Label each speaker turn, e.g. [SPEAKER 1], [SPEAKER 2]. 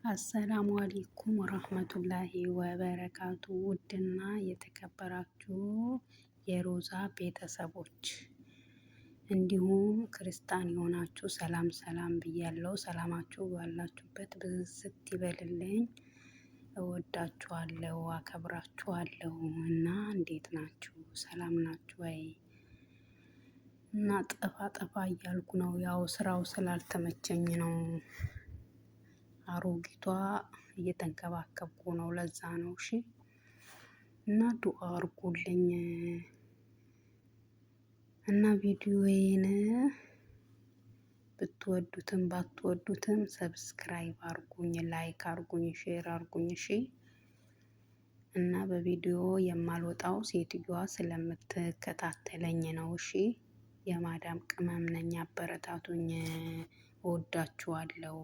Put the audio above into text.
[SPEAKER 1] አሰላሙ አሌይኩም ወረህመቱላሂ ወበረካቱ። ውድና የተከበራችሁ የሮዛ ቤተሰቦች እንዲሁም ክርስቲያን የሆናችሁ ሰላም ሰላም ብያለሁ። ሰላማችሁ ባላችሁበት ብዝት ይበልልኝ። እወዳችኋለሁ፣ አከብራችኋለሁ እና እንዴት ናችሁ? ሰላም ናችሁ ወይ? እና ጠፋ ጠፋ እያልኩ ነው። ያው ስራው ስላልተመቸኝ ነው። አሮጊቷ እየተንከባከብኩ ነው። ለዛ ነው። እሺ እና ዱአ አርጉልኝ እና ቪዲዮዬን ብትወዱትም ባትወዱትም ሰብስክራይብ አርጉኝ፣ ላይክ አርጉኝ፣ ሼር አርጉኝ። እሺ እና በቪዲዮ የማልወጣው ሴትዮዋ ስለምትከታተለኝ ነው። እሺ የማዳም ቅመም ነኝ። አበረታቱኝ። እወዳችኋለሁ።